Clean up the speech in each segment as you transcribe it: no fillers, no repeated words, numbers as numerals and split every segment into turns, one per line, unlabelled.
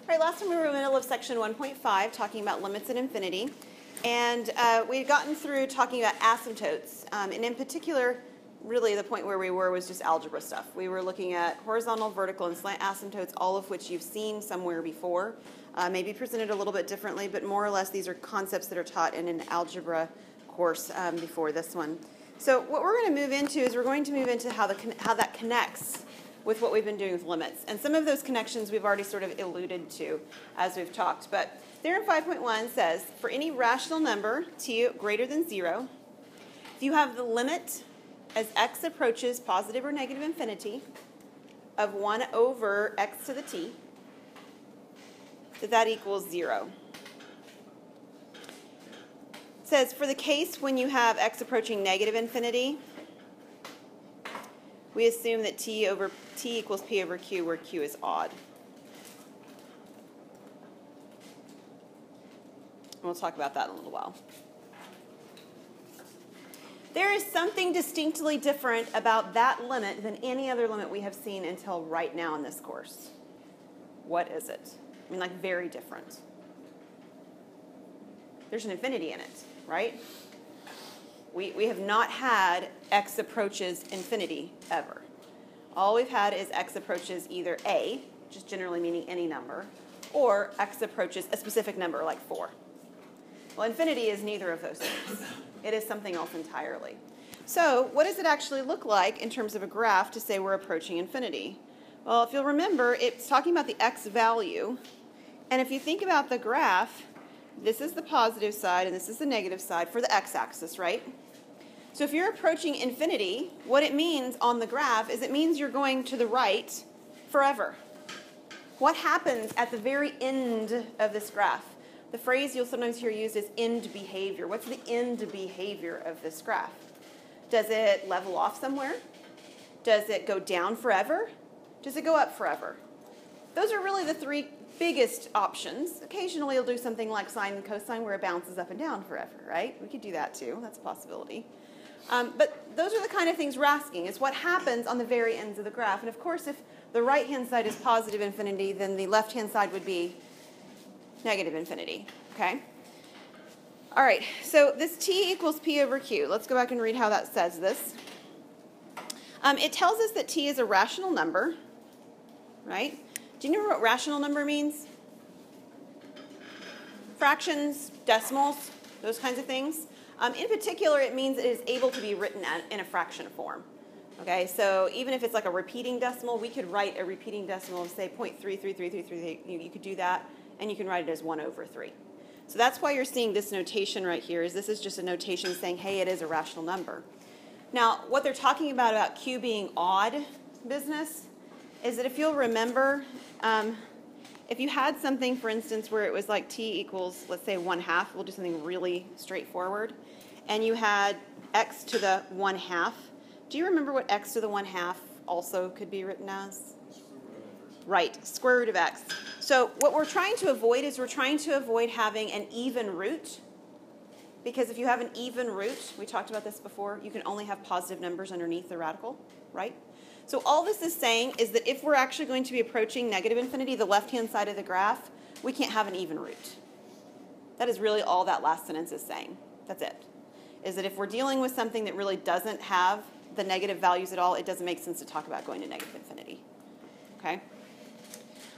All right, last time we were in the middle of section 1.5 talking about limits at infinity, and we had gotten through talking about asymptotes, and in particular, really the point where we were was just algebra stuff. We were looking at horizontal, vertical, and slant asymptotes, all of which you've seen somewhere before, maybe presented a little bit differently, but more or less these are concepts that are taught in an algebra course before this one. So what we're going to move into is we're going to move into how that connects with what we've been doing with limits. And some of those connections we've already sort of alluded to as we've talked. But Theorem 5.1 says, for any rational number, t greater than 0, if you have the limit as x approaches positive or negative infinity of 1 over x to the t, that equals 0. It says, for the case when you have x approaching negative infinity, we assume that t equals p over q, where q is odd. And we'll talk about that in a little while. There is something distinctly different about that limit than any other limit we have seen until right now in this course. What is it? I mean, like, very different. There's an infinity in it, right? We have not had x approaches infinity ever. All we've had is x approaches either a, which is generally meaning any number, or x approaches a specific number like 4. Well, infinity is neither of those things. It is something else entirely. So what does it actually look like in terms of a graph to say we're approaching infinity? Well, if you'll remember, it's talking about the x value. And if you think about the graph, this is the positive side and this is the negative side for the x-axis, right? So if you're approaching infinity, what it means on the graph is it means you're going to the right forever. What happens at the very end of this graph? The phrase you'll sometimes hear used is end behavior. What's the end behavior of this graph? Does it level off somewhere? Does it go down forever? Does it go up forever? Those are really the three biggest options. Occasionally you'll do something like sine and cosine where it bounces up and down forever, right? We could do that too. That's a possibility. But those are the kind of things we're asking, is what happens on the very ends of the graph. And of course, if the right-hand side is positive infinity, then the left-hand side would be negative infinity, okay? All right, so this t equals p over q. Let's go back and read how that says this. It tells us that t is a rational number, right? Do you know what rational number means? Fractions, decimals, those kinds of things. In particular, it means it is able to be written in a fraction form. Okay, so even if it's like a repeating decimal, we could write a repeating decimal of, say, 0.33333. You could do that, and you can write it as 1 over 3. So that's why you're seeing this notation right here, is this is just a notation saying, hey, it is a rational number. Now, what they're talking about q being odd business is that if you'll remember, if you had something, for instance, where it was like t equals, let's say, 1/2, we'll do something really straightforward, and you had x to the 1/2, do you remember what x to the 1/2 also could be written as? Right, square root of x. So what we're trying to avoid is we're trying to avoid having an even root, because if you have an even root, we talked about this before, you can only have positive numbers underneath the radical, right? So all this is saying is that if we're actually going to be approaching negative infinity, the left-hand side of the graph, we can't have an even root. That is really all that last sentence is saying. That's it. Is that if we're dealing with something that really doesn't have the negative values at all, it doesn't make sense to talk about going to negative infinity. Okay?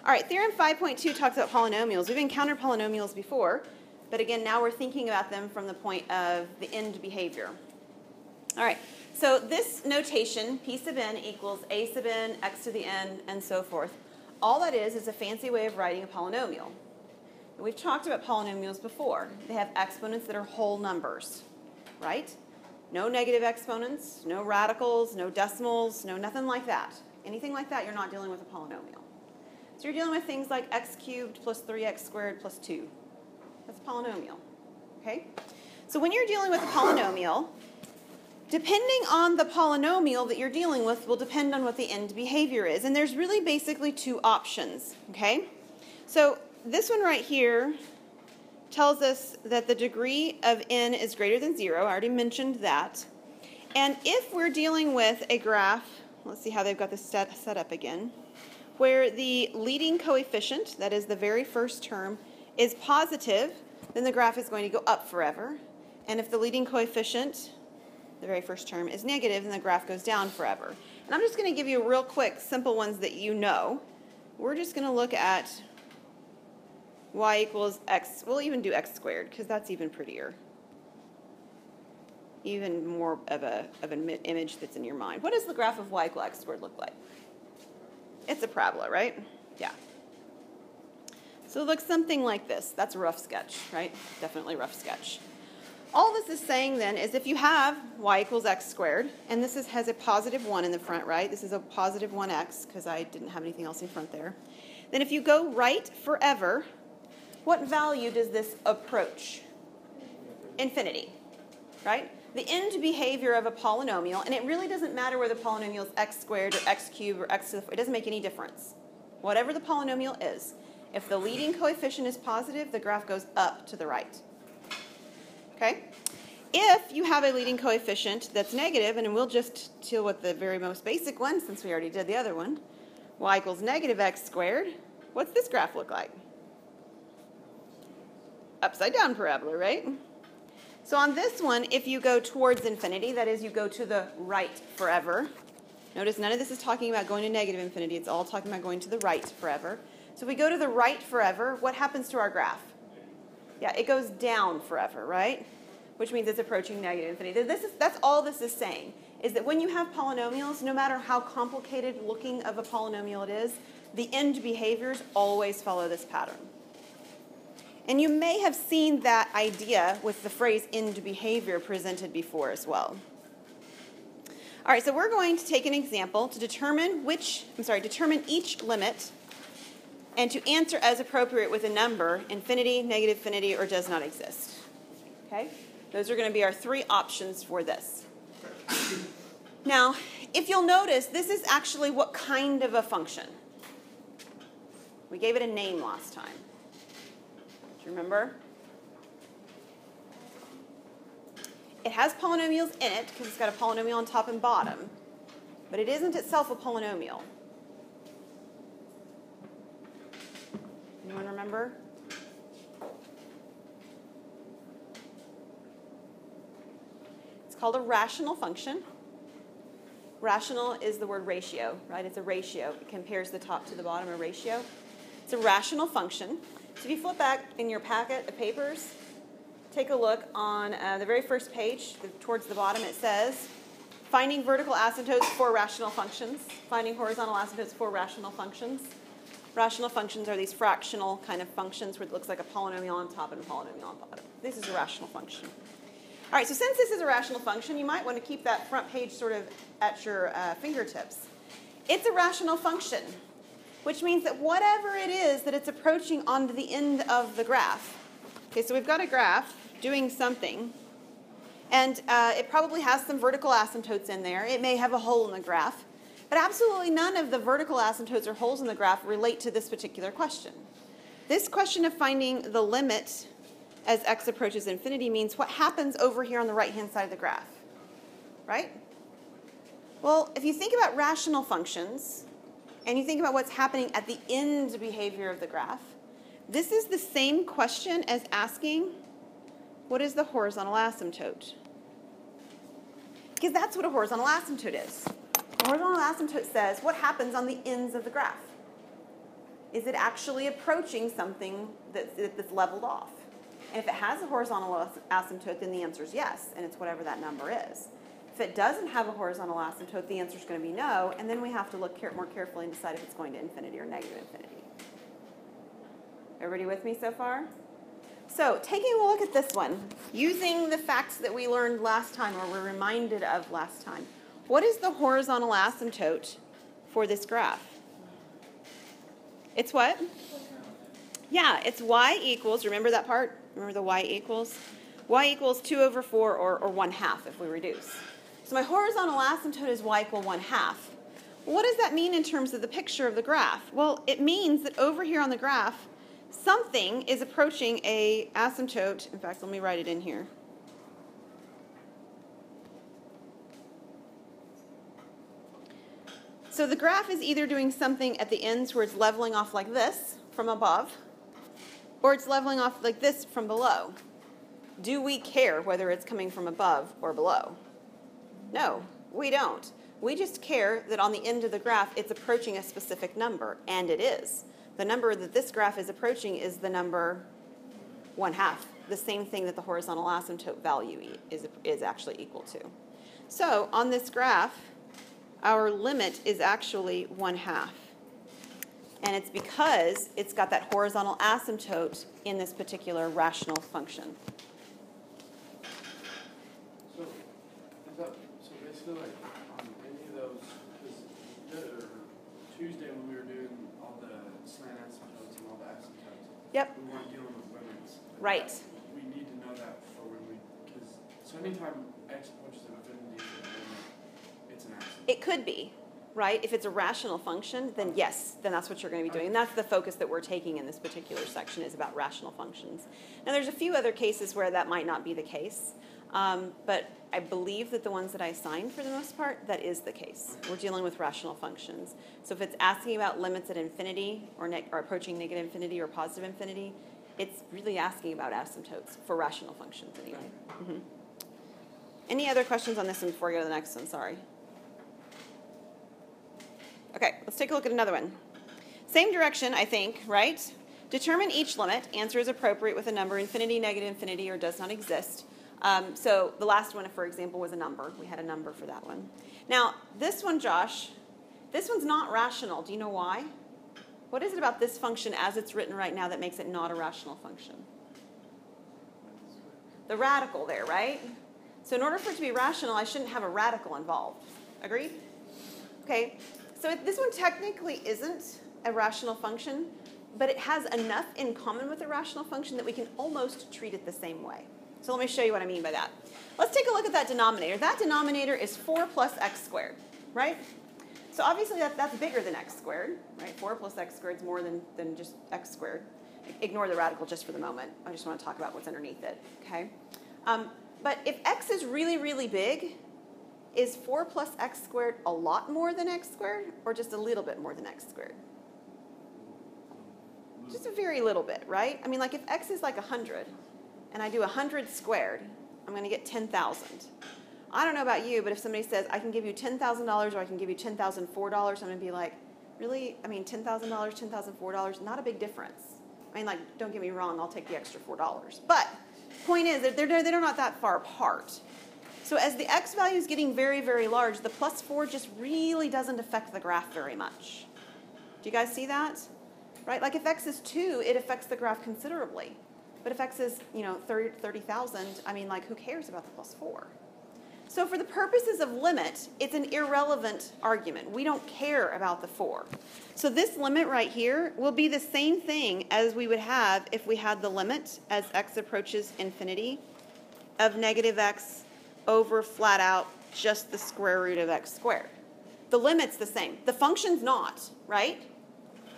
All right, Theorem 5.2 talks about polynomials. We've encountered polynomials before, but again, now we're thinking about them from the point of the end behavior. All right, so this notation, p sub n equals a sub n, x to the n, and so forth. All that is a fancy way of writing a polynomial. And we've talked about polynomials before. They have exponents that are whole numbers, right? No negative exponents, no radicals, no decimals, no nothing like that. Anything like that, you're not dealing with a polynomial. So you're dealing with things like x cubed plus 3x squared plus 2. That's a polynomial, okay? So when you're dealing with a polynomial, depending on the polynomial that you're dealing with will depend on what the end behavior is. And there's really basically two options, okay? So this one right here tells us that the degree of n is greater than 0. I already mentioned that. And if we're dealing with a graph, let's see how they've got this set up again. where the leading coefficient, that is the very first term, is positive, then the graph is going to go up forever. And if the leading coefficient, the very first term, is negative, then the graph goes down forever. And I'm just going to give you real quick, simple ones that you know. We're just going to look at y equals x. We'll even do x squared, because that's even prettier. Even more of an image that's in your mind. What does the graph of y equal x squared look like? It's a parabola, right? Yeah. So it looks something like this. That's a rough sketch, right? Definitely a rough sketch. All this is saying then is if you have y equals x squared, and this has a positive 1 in the front, right? This is a positive 1x, because I didn't have anything else in front there. Then if you go right forever, what value does this approach? Infinity, right? The end behavior of a polynomial, and it really doesn't matter whether the polynomial is x squared or x cubed or x to the 4, it doesn't make any difference. Whatever the polynomial is, if the leading coefficient is positive, the graph goes up to the right. Okay? If you have a leading coefficient that's negative, and we'll just deal with the very most basic one since we already did the other one, y equals negative x squared, what's this graph look like? Upside down parabola, right? So on this one, if you go towards infinity, that is, you go to the right forever. Notice none of this is talking about going to negative infinity. It's all talking about going to the right forever. So if we go to the right forever, what happens to our graph? Yeah, it goes down forever, right? Which means it's approaching negative infinity. That's all this is saying, is that when you have polynomials, no matter how complicated looking of a polynomial it is, the end behaviors always follow this pattern. And you may have seen that idea with the phrase end behavior presented before as well. All right, so we're going to take an example to determine each limit and to answer as appropriate with a number, infinity, negative infinity, or does not exist. Okay? Those are going to be our 3 options for this. Now, if you'll notice, this is actually what kind of a function? We gave it a name last time. Remember? It has polynomials in it because it's got a polynomial on top and bottom, but it isn't itself a polynomial. Anyone remember? It's called a rational function. Rational is the word ratio, right? It's a ratio. It compares the top to the bottom, a ratio. It's a rational function. So if you flip back in your packet of papers, take a look on the very first page, towards the bottom it says, finding vertical asymptotes for rational functions, finding horizontal asymptotes for rational functions. Rational functions are these fractional kind of functions where it looks like a polynomial on top and a polynomial on bottom. This is a rational function. All right, so since this is a rational function, you might want to keep that front page sort of at your fingertips. It's a rational function, which means that whatever it is that it's approaching onto the end of the graph. Okay, so we've got a graph doing something, and it probably has some vertical asymptotes in there. It may have a hole in the graph, but absolutely none of the vertical asymptotes or holes in the graph relate to this particular question. This question of finding the limit as x approaches infinity means what happens over here on the right-hand side of the graph, right? Well, if you think about rational functions, and you think about what's happening at the end behavior of the graph, this is the same question as asking, what is the horizontal asymptote? Because that's what a horizontal asymptote is. A horizontal asymptote says, what happens on the ends of the graph? Is it actually approaching something that's leveled off? And if it has a horizontal asymptote, then the answer is yes, and it's whatever that number is. If it doesn't have a horizontal asymptote, the answer is going to be no, and then we have to look more carefully and decide if it's going to infinity or negative infinity. Everybody with me so far? So, taking a look at this one, using the facts that we learned last time or were reminded of last time, what is the horizontal asymptote for this graph? It's what? Yeah, it's y equals, remember that part? Remember the y equals? Y equals 2 over 4 or 1/2 if we reduce. So my horizontal asymptote is y equal 1/2. Well, what does that mean in terms of the picture of the graph? Well, it means that over here on the graph, something is approaching a asymptote. In fact, let me write it in here. So the graph is either doing something at the ends where it's leveling off like this from above, or it's leveling off like this from below. Do we care whether it's coming from above or below? No, we don't. We just care that on the end of the graph it's approaching a specific number, and it is. The number that this graph is approaching is the number 1/2, the same thing that the horizontal asymptote value is actually equal to. So on this graph, our limit is actually 1/2. And it's because it's got that horizontal asymptote in this particular rational function.
So basically, like on any of those, because Tuesday when we were doing all the Sine asymptotes and all the asymptotes,
yep,
we weren't dealing with limits.
Right.
We need to know that for when we, because so anytime x approaches an infinity, it's an asymptote.
It could be, right? If it's a rational function, then yes, then that's what you're going to be doing. And that's the focus that we're taking in this particular section, is about rational functions. Now there's a few other cases where that might not be the case, but I believe that the ones that I assigned for the most part, that is the case. We're dealing with rational functions. So if it's asking about limits at infinity or approaching negative infinity or positive infinity, it's really asking about asymptotes for rational functions anyway. Mm-hmm. Any other questions on this one before we go to the next one? Sorry. Okay, let's take a look at another one. Same direction, I think, right? Determine each limit. Answer is appropriate with a number infinity, negative infinity, or does not exist. So the last one, for example, was a number. We had a number for that one. Now, this one, Josh, this one's not rational. Do you know why? What is it about this function as it's written right now that makes it not a rational function? The radical there, right? So in order for it to be rational, I shouldn't have a radical involved. Agreed? Okay. So this one technically isn't a rational function, but it has enough in common with a rational function that we can almost treat it the same way. So let me show you what I mean by that. Let's take a look at that denominator. That denominator is 4 plus x squared, right? So obviously that's bigger than x squared, right? 4 plus x squared is more than just x squared. Ignore the radical just for the moment. I just want to talk about what's underneath it, okay? But if x is really, really big, is 4 plus x squared a lot more than x squared, or just a little bit more than x squared? Just a very little bit, right? I mean, like if x is like 100, and I do 100 squared, I'm going to get 10,000. I don't know about you, but if somebody says, I can give you $10,000 or I can give you $10,004, I'm going to be like, really? I mean, $10,000, $10,004, not a big difference. I mean, like, don't get me wrong, I'll take the extra $4. But point is, they're not that far apart. So as the x value is getting very, very large, the plus 4 just really doesn't affect the graph very much. Do you guys see that? Right? Like if x is 2, it affects the graph considerably. But if x is, 30,000, I mean, like, who cares about the plus 4? So for the purposes of limit, it's an irrelevant argument. We don't care about the 4. So this limit right here will be the same thing as we would have if we had the limit as x approaches infinity of negative x over flat out just the square root of x squared. The limit's the same. The function's not, right?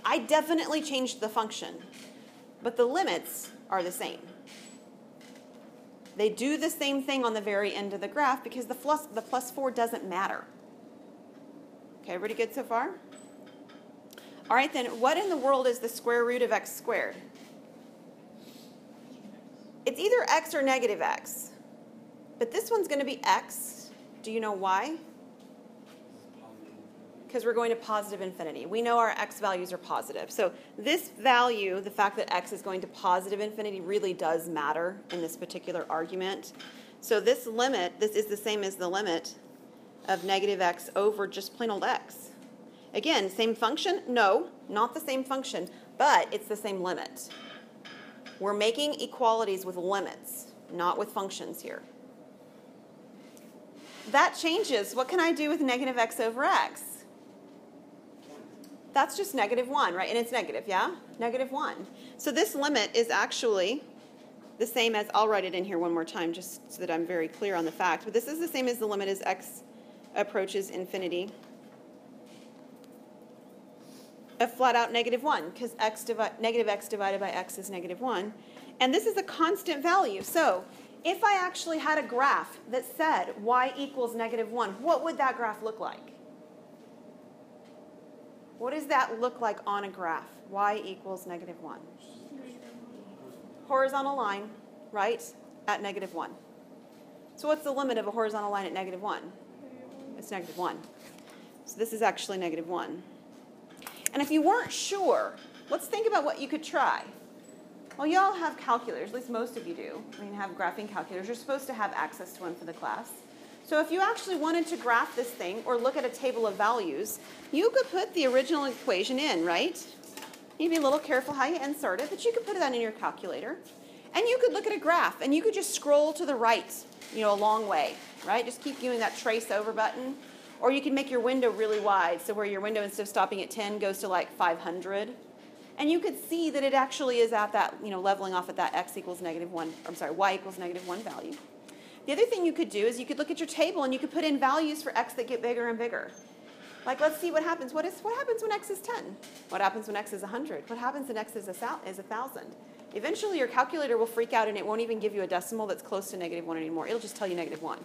I definitely changed the function, but the limits are the same. They do the same thing on the very end of the graph because the plus 4 doesn't matter. Okay, everybody good so far? All right, then, what in the world is the square root of x squared? It's either x or negative x. But this one's going to be x. Do you know why? Because we're going to positive infinity. We know our x values are positive. So this value, the fact that x is going to positive infinity, really does matter in this particular argument. So this limit, this is the same as the limit of negative x over just plain old x. Again, same function? No, not the same function, but it's the same limit. We're making equalities with limits, not with functions here. That changes. What can I do with negative x over x? That's just negative 1, right? And it's negative, yeah? Negative 1. So this limit is actually the same as, I'll write it in here one more time just so that I'm very clear on the fact, but this is the same as the limit as x approaches infinity of flat out negative 1, because negative x divided by x is negative 1. And this is a constant value. So if I actually had a graph that said y equals negative 1, what would that graph look like? What does that look like on a graph? Y equals negative 1. Horizontal line, right, at negative 1. So what's the limit of a horizontal line at negative 1? It's negative 1. So this is actually negative 1. And if you weren't sure, let's think about what you could try. Well, you all have calculators, at least most of you do. I mean, have graphing calculators. You're supposed to have access to one for the class. So if you actually wanted to graph this thing or look at a table of values, you could put the original equation in, right? You'd be a little careful how you insert it, but you could put that in your calculator. And you could look at a graph, and you could just scroll to the right, a long way, right? Just keep doing that trace over button. Or you can make your window really wide, so where your window, instead of stopping at 10, goes to like 500. And you could see that it actually is at that, leveling off at that y equals negative 1 value. The other thing you could do is you could look at your table and you could put in values for x that get bigger and bigger. Like, let's see what happens. What happens when x is 10? What happens when x is 100? What happens when x is 1,000? Eventually, your calculator will freak out and it won't even give you a decimal that's close to negative 1 anymore. It'll just tell you negative 1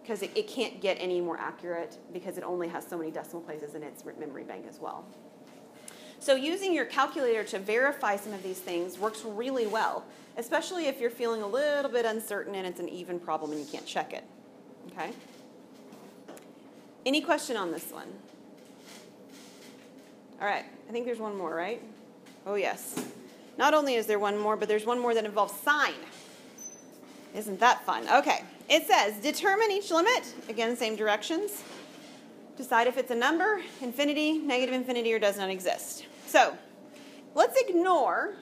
because it can't get any more accurate because it only has so many decimal places in its memory bank as well. So using your calculator to verify some of these things works really well, especially if you're feeling a little bit uncertain and it's an even problem and you can't check it. Okay? Any question on this one? All right, I think there's one more, right? Oh, yes. Not only is there one more, but there's one more that involves sine. Isn't that fun? Okay, it says determine each limit, again, same directions. Decide if it's a number, infinity, negative infinity, or does not exist. So let's ignore,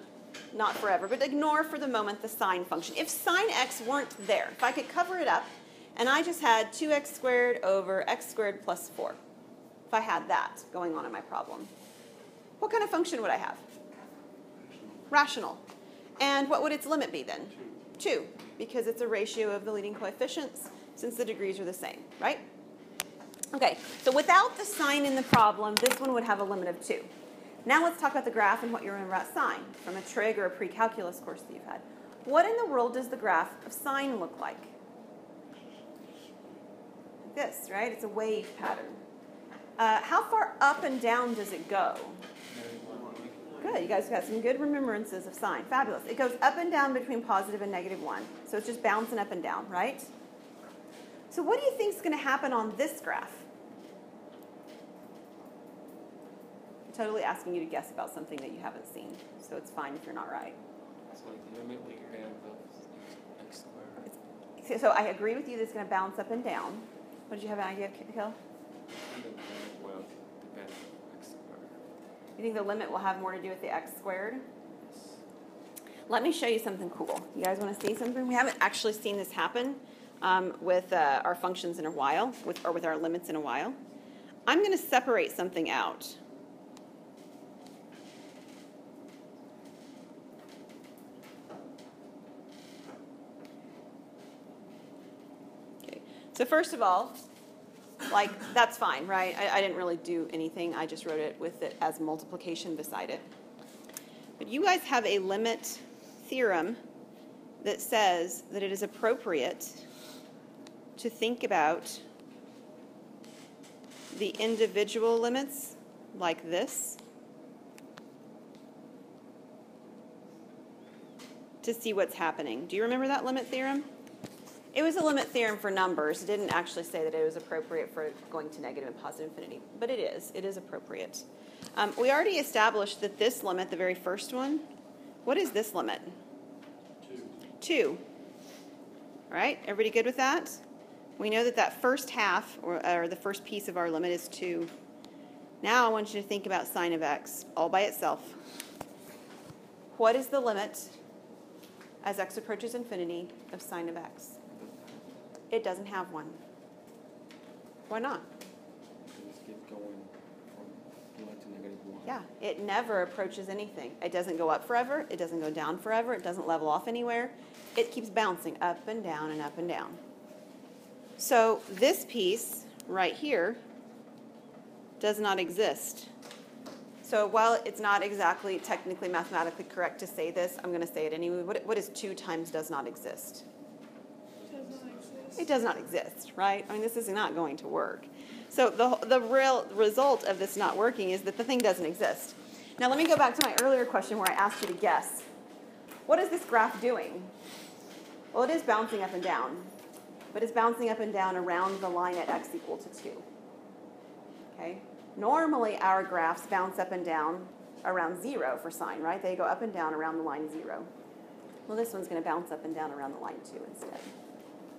not forever, but ignore for the moment the sine function. If sine x weren't there, if I could cover it up, and I just had 2x squared over x squared plus 4, if I had that going on in my problem, what kind of function would I have? Rational. And what would its limit be then? 2, because it's a ratio of the leading coefficients since the degrees are the same, right? Okay, so without the sine in the problem, this one would have a limit of 2. Now let's talk about the graph and what you remember about sine from a trig or a pre-calculus course that you've had. What in the world does the graph of sine look like? This, right? It's a wave pattern. How far up and down does it go? Good, you guys got some good remembrances of sine. Fabulous. It goes up and down between positive and negative 1. So it's just bouncing up and down, right? So what do you think is going to happen on this graph? I'm totally asking you to guess about something that you haven't seen. So it's fine if you're not right.
It's like the limit when your hand goes x squared.
So I agree with you that it's going to bounce up and down. What did you have an idea of, Hill?
Well, depends on x squared.
You think the limit will have more to do with the x squared? Let me show you something cool. You guys want to see something? We haven't actually seen this happen with our functions in a while, with our limits in a while. I'm going to separate something out. Okay. So first of all, like, that's fine, right? I didn't really do anything. I just wrote it with it as multiplication beside it. But you guys have a limit theorem that says that it is appropriate to think about the individual limits like this to see what's happening. Do you remember that limit theorem? It was a limit theorem for numbers. It didn't actually say that it was appropriate for going to negative and positive infinity, but it is. It is appropriate. We already established that this limit, the very first one, what is this limit? 2. All right, everybody good with that? We know that that first half, or the first piece of our limit is 2. Now I want you to think about sine of x all by itself. What is the limit as x approaches infinity of sine of x? It doesn't have one. Why not?
Just keep going from 1 to negative 1.
Yeah, it never approaches anything. It doesn't go up forever. It doesn't go down forever. It doesn't level off anywhere. It keeps bouncing up and down and up and down. So this piece right here does not exist. So while it's not exactly technically mathematically correct to say this, I'm going to say it anyway. What is 2 times does not exist? It does not exist, right? I mean, this is not going to work. So the real result of this not working is that the thing doesn't exist. Now let me go back to my earlier question where I asked you to guess. What is this graph doing? Well, it is bouncing up and down, but it's bouncing up and down around the line at x equal to 2. Okay? Normally, our graphs bounce up and down around 0 for sine, right? They go up and down around the line 0. Well, this one's going to bounce up and down around the line 2 instead.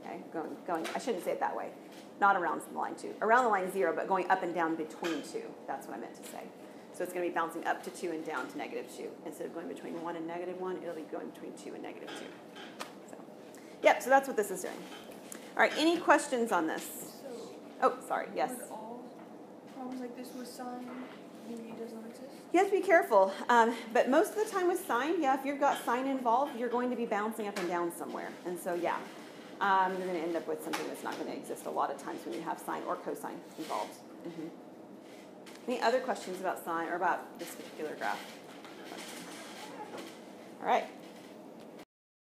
Okay? Going. I shouldn't say it that way. Not around the line 2. Around the line 0, but going up and down between 2. That's what I meant to say. So it's going to be bouncing up to 2 and down to negative 2. Instead of going between 1 and negative 1, it'll be going between 2 and negative 2. So, yep, so that's what this is doing. All right, any questions on this?
So,
oh, sorry, yes.
Would all problems like this with sine maybe does not exist?
You have to be careful. But most of the time with sine, yeah, if you've got sine involved, you're going to be bouncing up and down somewhere. And so, yeah, you're going to end up with something that's not going to exist a lot of times when you have sine or cosine involved. Mm-hmm. Any other questions about sine or about this particular graph? All right.